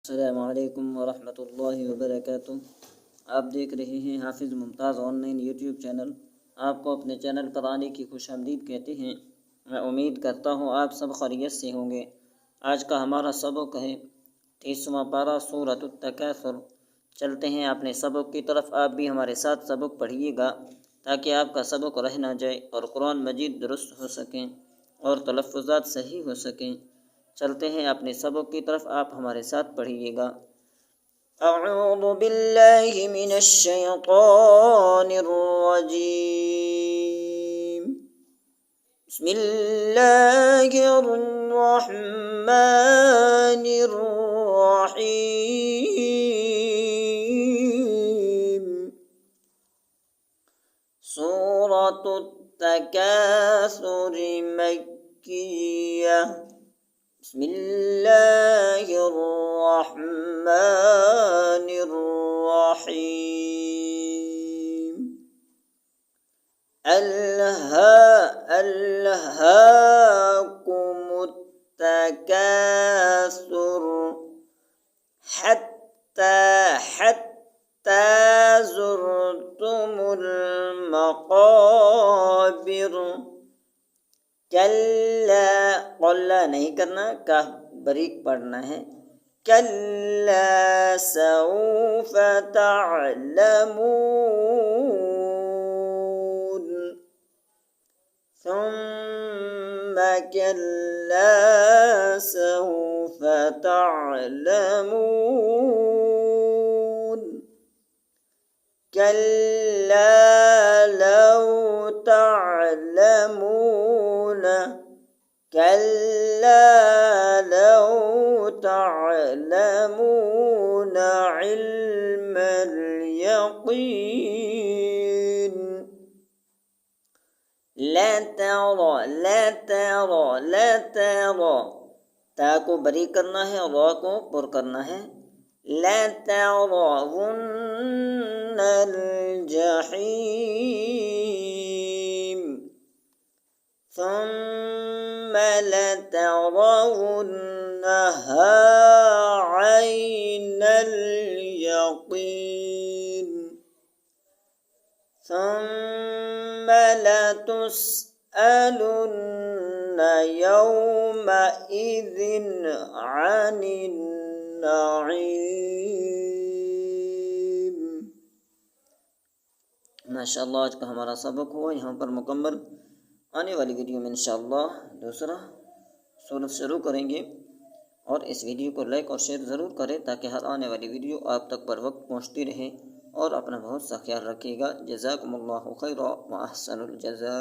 अस्सलामुअलैकुम वरहमतुल्लाहि वबरकातुहू। आप देख रहे हैं हाफिज़ मुमताज़ ऑनलाइन यूट्यूब चैनल। आपको अपने चैनल पर आने की खुशामदीद कहते हैं। मैं उम्मीद करता हूँ आप सब खैरियत से होंगे। आज का हमारा सबक है 30वां पारा सूरतुत तकासुर। चलते हैं अपने सबक की तरफ। आप भी हमारे साथ सबक पढ़िएगा ताकि आपका सबक रह ना जाए और कुरान मजीद दुरुस्त हो सकें और तलफ़्फ़ुज़ात सही हो सकें। चलते हैं अपने सबक की तरफ, आप हमारे साथ पढ़िएगा। अऊज़ु बिल्लाहि मिनश शैतानिर रजीम। बिस्मिल्लाहिर रहमानिर रहीम। सूरतुत तकासुर मक्किय्यह। बिस्मिल्लाहिर्रहमानिर्रहीम। अल्हाकुमुत तकासुर हत्ता ज़ुरतुमुल मक़ाबिर। कल्ला कल्ला नहीं करना, काफ बारीक पढ़ना है। कल्ला सौफ तअलमून सुम्मा कल्ला सौफ तअलमून कल्ला लौ तअलमून कल्ला लौ तअलमून इल्मल यक़ीन। ला तरा ता को बरी करना है और रा को पुर करना है। ला तरवुन्नल जहीम सुम्मा लतरवुन्नहा ऐनल यक़ीन सुम्मा लतुस्अलुन्न यौमइज़िन अनिन नईम। माशाअल्लाह, आज का हमारा सबक हुआ यहाँ पर मुकम्मल। आने वाली वीडियो में इंशाअल्लाह दूसरा सूरत शुरू करेंगे और इस वीडियो को लाइक और शेयर ज़रूर करें ताकि हर आने वाली वीडियो आप तक बर वक्त पहुँचती रहे। और अपना बहुत सा ख्याल रखिएगा। जज़ाकुमुल्लाहु खैरा व अहसनुल जज़ा।